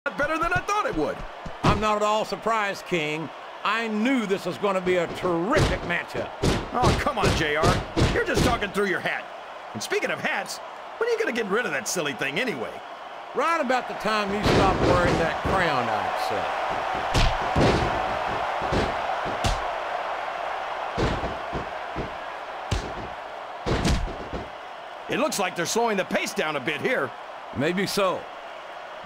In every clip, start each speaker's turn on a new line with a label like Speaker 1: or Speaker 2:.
Speaker 1: better than I thought it would.
Speaker 2: I'm not at all surprised, King. I knew this was going to be a terrific matchup.
Speaker 1: Oh, come on, JR. You're just talking through your hat. And speaking of hats, when are you going to get rid of that silly thing anyway?
Speaker 2: Right about the time you stop wearing that crown, I'd
Speaker 1: say. It looks like they're slowing the pace down a bit here.
Speaker 2: Maybe so.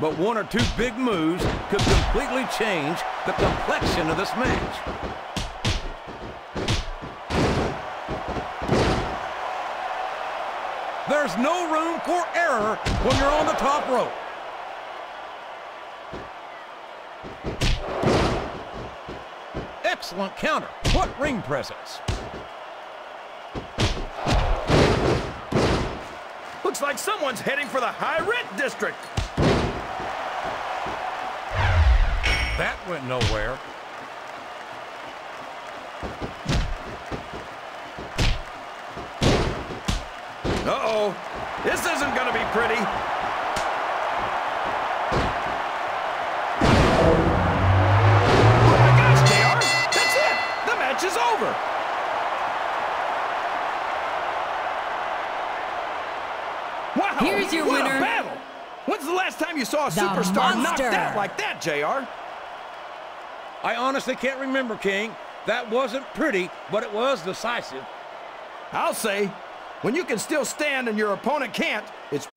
Speaker 2: But one or two big moves could completely change the complexion of this match. There's no room for error when you're on the top rope. Excellent counter. What ring presence.
Speaker 1: Looks like someone's heading for the high rent district.
Speaker 2: That went nowhere.
Speaker 1: Uh-oh. This isn't going to be pretty. Oh, my gosh, JR. That's it. The match is over. Wow.
Speaker 3: Here's your
Speaker 1: what
Speaker 3: winner.
Speaker 1: A battle. When's the last time you saw a
Speaker 3: The
Speaker 1: superstar knocked
Speaker 3: Monster.
Speaker 1: out like that, JR?
Speaker 2: I honestly can't remember, King. That wasn't pretty, but it was decisive.
Speaker 1: I'll say, when you can still stand and your opponent can't, it's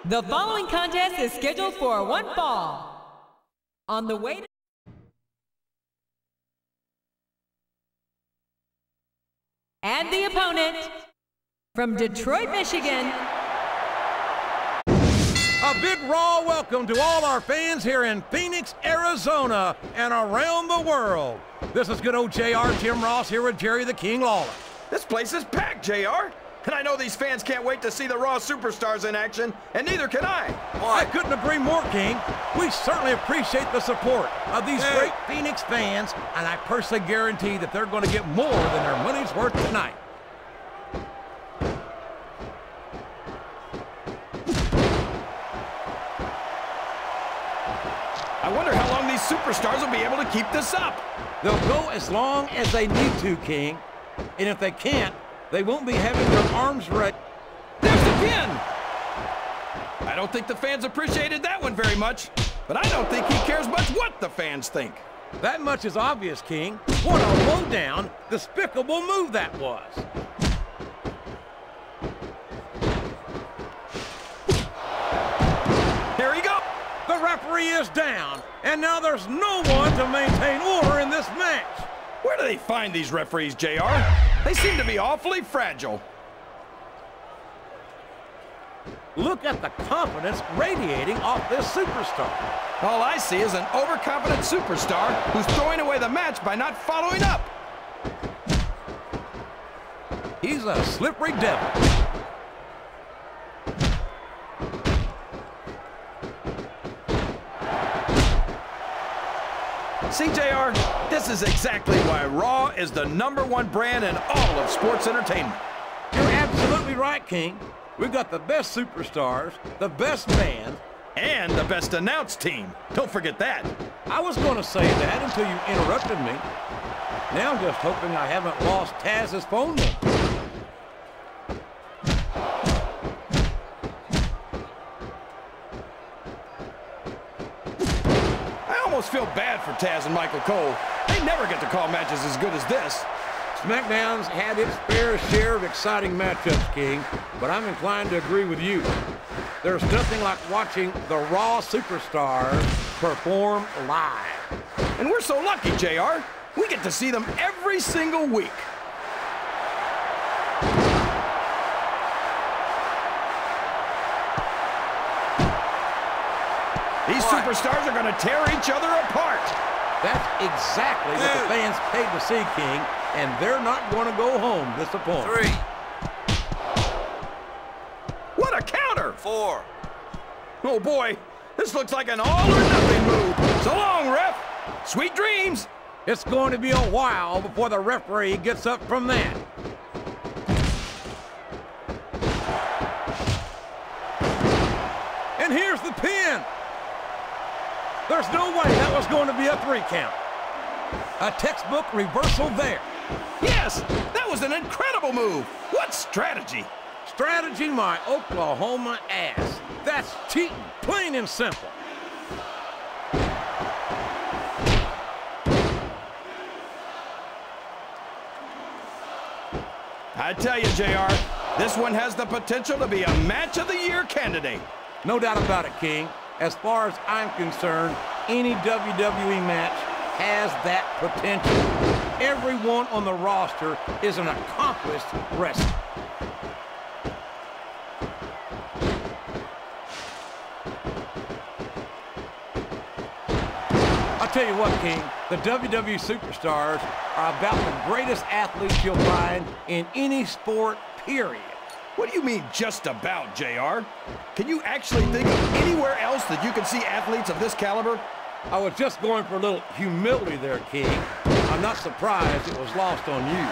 Speaker 3: The following contest is scheduled for one fall. On the way to... And the opponent, from Detroit, Michigan.
Speaker 2: A big Raw welcome to all our fans here in Phoenix, Arizona, and around the world. This is good old JR, Jim Ross here with Jerry the King Lawler.
Speaker 1: This place is packed, JR. And I know these fans can't wait to see the Raw superstars in action, and neither can I.
Speaker 2: Well, I couldn't agree more, King. We certainly appreciate the support of these great Phoenix fans, and I personally guarantee that they're going to get more than their money's worth tonight.
Speaker 1: I wonder how long these superstars will be able to keep this up.
Speaker 2: They'll go as long as they need to, King. And if they can't, they won't be having their arms ready.
Speaker 1: There's the pin! I don't think the fans appreciated that one very much, but I don't think he cares much what the fans think.
Speaker 2: That much is obvious, King. What a low-down, despicable move that was.
Speaker 1: Here he goes!
Speaker 2: The referee is down, and now there's no one to maintain order in this match.
Speaker 1: Where do they find these referees, JR? They seem to be awfully fragile.
Speaker 2: Look at the confidence radiating off this superstar.
Speaker 1: All I see is an overconfident superstar who's throwing away the match by not following up.
Speaker 2: He's a slippery devil.
Speaker 1: See, JR, this is exactly why Raw is the #1 brand in all of sports entertainment.
Speaker 2: You're absolutely right, King. We've got the best superstars, the best band,
Speaker 1: and the best announced team. Don't forget that.
Speaker 2: I was going to say that until you interrupted me. Now I'm just hoping I haven't lost Taz's phone number.
Speaker 1: I almost feel bad for Taz and Michael Cole. They never get to call matches as good as this.
Speaker 2: SmackDown's had its fair share of exciting matchups, King, but I'm inclined to agree with you. There's nothing like watching the Raw superstars perform live.
Speaker 1: And we're so lucky, JR. We get to see them every single week. These superstars are going to tear each other apart.
Speaker 2: That's exactly what the fans paid to see, King, and they're not going to go home disappointed.
Speaker 4: 3.
Speaker 1: What a counter!
Speaker 4: 4.
Speaker 1: Oh, boy. This looks like an all-or-nothing move. So long, ref. Sweet dreams.
Speaker 2: It's going to be a while before the referee gets up from that. And here's the pin. There's no way that was going to be a 3 count. A textbook reversal there.
Speaker 1: Yes, that was an incredible move. What strategy?
Speaker 2: Strategy my Oklahoma ass. That's cheating, plain and simple.
Speaker 1: I tell you, JR, this one has the potential to be a Match of the Year candidate.
Speaker 2: No doubt about it, King. As far as I'm concerned, any WWE match has that potential. Everyone on the roster is an accomplished wrestler. I'll tell you what, King, the WWE superstars are about the greatest athletes you'll find in any sport, period.
Speaker 1: What do you mean, just about, JR? Can you actually think of anywhere else that you can see athletes of this caliber?
Speaker 2: I was just going for a little humility there, King. I'm not surprised it was lost on you.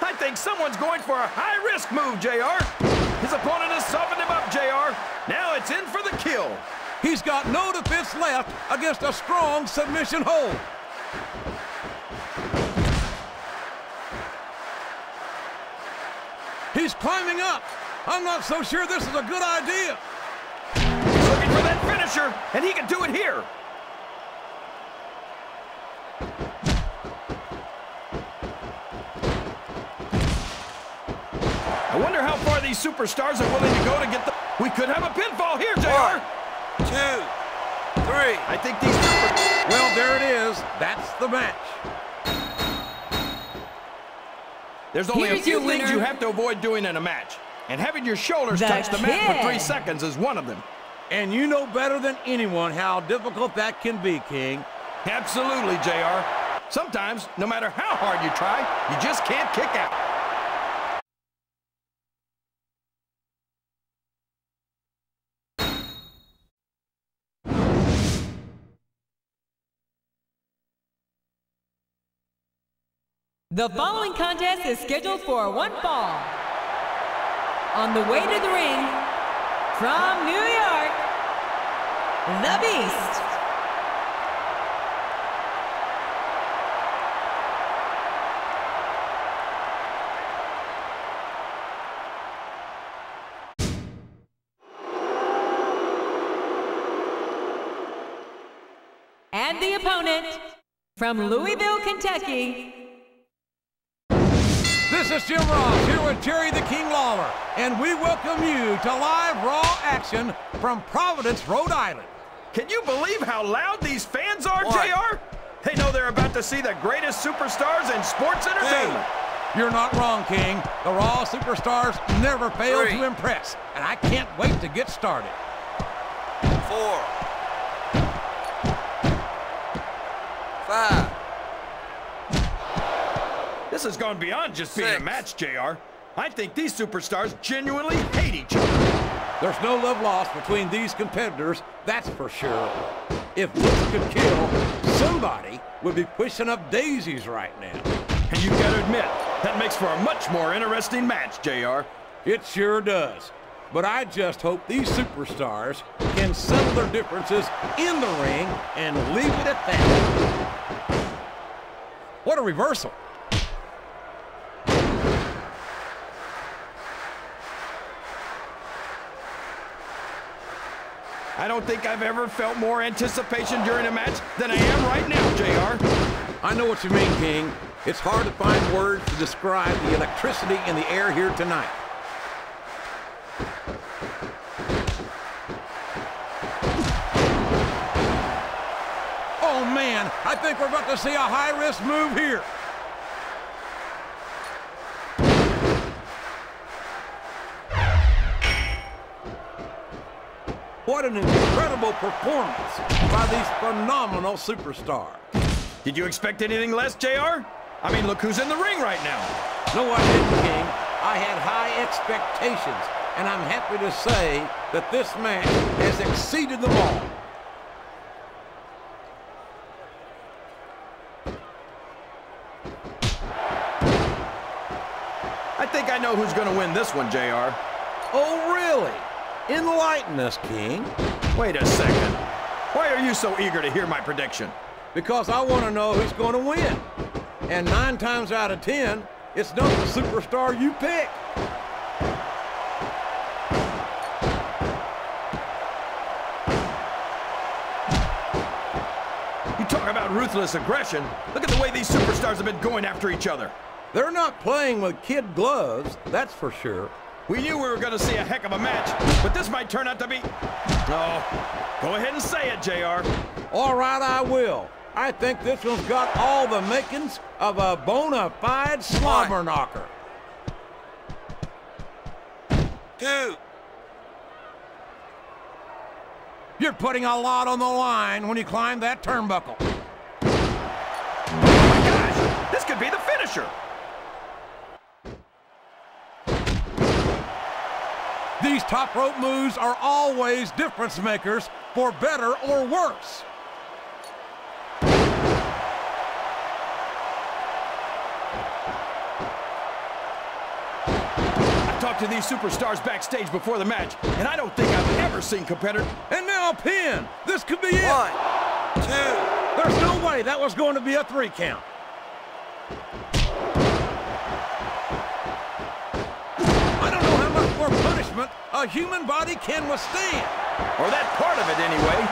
Speaker 1: I think someone's going for a high-risk move, JR. His opponent has softened him up, JR. Now it's in for the kill.
Speaker 2: He's got no defense left against a strong submission hold. He's climbing up. I'm not so sure this is a good idea.
Speaker 1: He's looking for that finisher, and he can do it here. I wonder how far these superstars are willing to go to get the... We could have a pinfall here, JR.
Speaker 4: 1, 2, 3.
Speaker 1: I think these super...
Speaker 2: Well, there it is. That's the match.
Speaker 1: There's only
Speaker 3: Here's
Speaker 1: a few
Speaker 3: your
Speaker 1: things
Speaker 3: winner.
Speaker 1: you have to avoid doing in a match. And having your shoulders
Speaker 3: The
Speaker 1: touch the mat for 3
Speaker 3: Kid.
Speaker 1: seconds is one of them.
Speaker 2: And you know better than anyone how difficult that can be, King.
Speaker 1: Absolutely, JR. Sometimes, no matter how hard you try, you just can't kick out.
Speaker 3: The following contest is scheduled for one fall. On the way to the ring, from New York, the Beast. And the opponent, from Louisville, Kentucky,
Speaker 2: This is Jim Ross here with Jerry the King Lawler, and we welcome you to live Raw action from Providence, Rhode Island.
Speaker 1: Can you believe how loud these fans are,
Speaker 4: One.
Speaker 1: JR? They know they're about to see the greatest superstars in sports entertainment.
Speaker 2: You're not wrong, King. The Raw superstars never fail
Speaker 4: 3.
Speaker 2: to impress, and I can't wait to get started.
Speaker 4: 4, 5.
Speaker 1: This has gone beyond just being a
Speaker 4: 6.
Speaker 1: match, JR. I think these superstars genuinely hate each other.
Speaker 2: There's no love lost between these competitors, that's for sure. If looks could kill, somebody would be pushing up daisies right now.
Speaker 1: And you've got to admit, that makes for a much more interesting match, JR.
Speaker 2: It sure does. But I just hope these superstars can settle their differences in the ring and leave it at that. What a reversal.
Speaker 1: I don't think I've ever felt more anticipation during a match than I am right now, JR.
Speaker 2: I know what you mean, King. It's hard to find words to describe the electricity in the air here tonight. Oh, man, I think we're about to see a high-risk move here. What an incredible performance by these phenomenal superstars.
Speaker 1: Did you expect anything less, JR? I mean, look who's in the ring right now.
Speaker 2: No, I didn't, King. I had high expectations, and I'm happy to say that this match has exceeded them all.
Speaker 1: I think I know who's going to win this one, JR.
Speaker 2: Oh, really? Enlighten us, King.
Speaker 1: Wait a second. Why are you so eager to hear my prediction?
Speaker 2: Because I want to know who's going to win. And 9 times out of 10, it's not the superstar you pick.
Speaker 1: You talk about ruthless aggression. Look at the way these superstars have been going after each other.
Speaker 2: They're not playing with kid gloves, that's for sure.
Speaker 1: We knew we were going to see a heck of a match, but this might turn out to be... Oh, go ahead and say it, JR.
Speaker 2: All right, I will. I think this one's got all the makings of a bona fide slobber knocker.
Speaker 4: 2.
Speaker 2: You're putting a lot on the line when you climb that turnbuckle.
Speaker 1: Oh my gosh, this could be the finisher.
Speaker 2: These top rope moves are always difference makers, for better or worse.
Speaker 1: I talked to these superstars backstage before the match, and I don't think I've ever seen competitors...
Speaker 2: And now a pin. This could be it.
Speaker 4: 1, 2.
Speaker 2: There's no way that was going to be a 3 count. I don't know how much more punishment a human body can withstand.
Speaker 1: Or that part of it, anyway.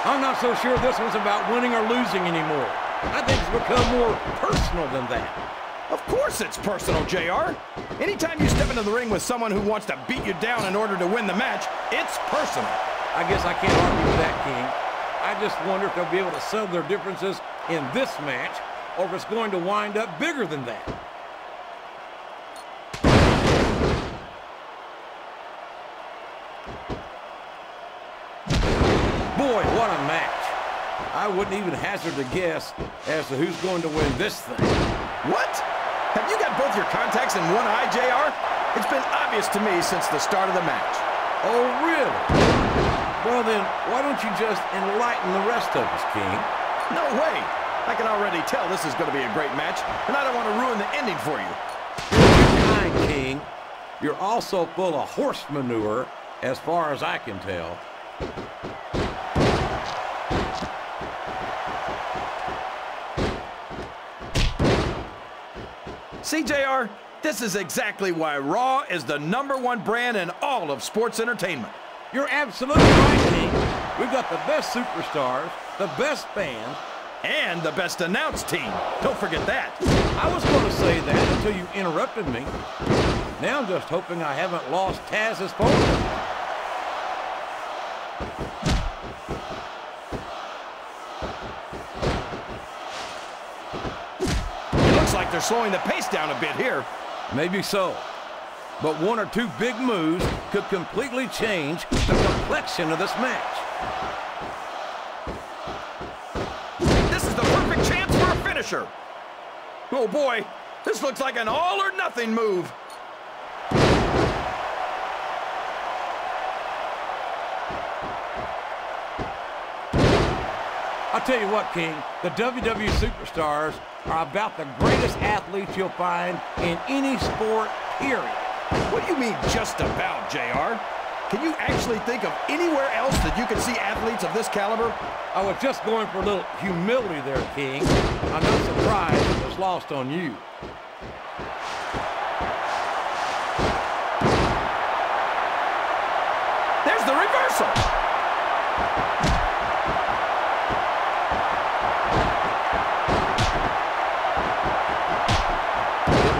Speaker 2: I'm not so sure this one's about winning or losing anymore. I think it's become more personal than that.
Speaker 1: Of course it's personal, JR. Anytime you step into the ring with someone who wants to beat you down in order to win the match, it's personal.
Speaker 2: I guess I can't argue with that, King. I just wonder if they'll be able to settle their differences in this match, or if it's going to wind up bigger than that. Boy, what a match. I wouldn't even hazard a guess as to who's going to win this thing.
Speaker 1: What? Have you got both your contacts in one eye, JR? It's been obvious to me since the start of the match.
Speaker 2: Oh, really? Well, then, why don't you just enlighten the rest of us, King?
Speaker 1: No way. I can already tell this is going to be a great match, and I don't want to ruin the ending for you.
Speaker 2: You're kind, King. You're also full of horse manure, as far as I can tell.
Speaker 1: See, JR, this is exactly why Raw is the #1 brand in all of sports entertainment.
Speaker 2: You're absolutely right, King. We've got the best superstars, the best fans,
Speaker 1: and the best announced team. Don't forget that.
Speaker 2: I was going to say that until you interrupted me. Now I'm just hoping I haven't lost Taz's phone.
Speaker 1: Like they're slowing the pace down a bit here.
Speaker 2: Maybe so. But one or two big moves could completely change the complexion of this match.
Speaker 1: This is the perfect chance for a finisher. Oh boy, this looks like an all or nothing move.
Speaker 2: I'll tell you what, King, the WWE Superstars are about the greatest athletes you'll find in any sport, period.
Speaker 1: What do you mean, just about, JR? Can you actually think of anywhere else that you can see athletes of this caliber?
Speaker 2: I was just going for a little humility there, King. I'm not surprised it was lost on you.
Speaker 1: There's the reversal.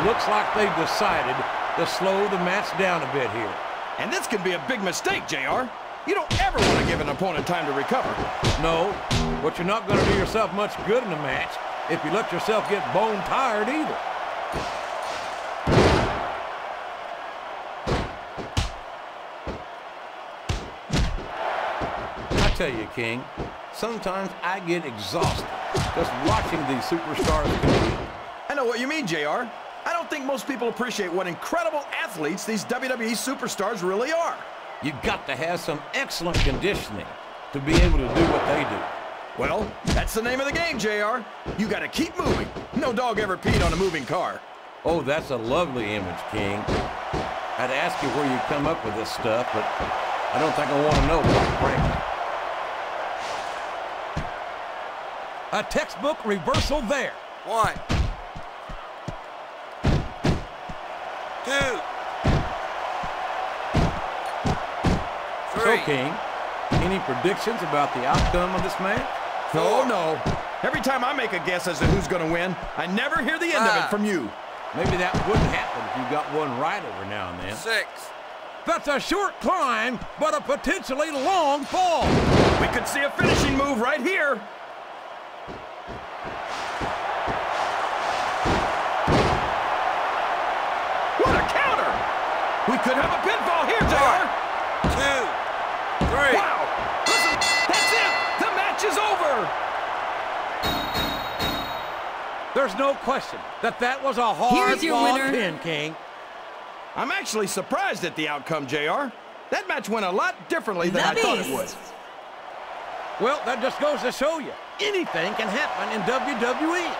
Speaker 2: Looks like they've decided to slow the match down a bit here.
Speaker 1: And this could be a big mistake, JR. You don't ever want to give an opponent time to recover.
Speaker 2: No, but you're not going to do yourself much good in a match if you let yourself get bone tired either. I tell you, King, sometimes I get exhausted just watching these superstars compete.
Speaker 1: I know what you mean, JR. I don't think most people appreciate what incredible athletes these WWE superstars really are.
Speaker 2: You got to have some excellent conditioning to be able to do what they do.
Speaker 1: Well, that's the name of the game, JR. You got to keep moving. No dog ever peed on a moving car.
Speaker 2: Oh, that's a lovely image, King. I'd ask you where you come up with this stuff, but I don't think I want to know, quite frankly. A textbook reversal there.
Speaker 4: 1, 2, 3.
Speaker 2: So, King, any predictions about the outcome of this match?
Speaker 1: Oh, no. Every time I make a guess as to who's going to win, I never hear the end of it from you.
Speaker 2: Maybe that wouldn't happen if you got one right every now and then.
Speaker 4: 6.
Speaker 2: That's a short climb, but a potentially long fall.
Speaker 1: We could see a finishing move right here. What a counter! We could have a pinfall here, JR.
Speaker 4: 2, 3.
Speaker 1: Wow! Listen, that's it! The match is over!
Speaker 2: There's no question that that was a hard-fought pin, King.
Speaker 1: I'm actually surprised at the outcome, JR. That match went a lot differently than I thought it would.
Speaker 2: Well, that just goes to show you, anything can happen in WWE.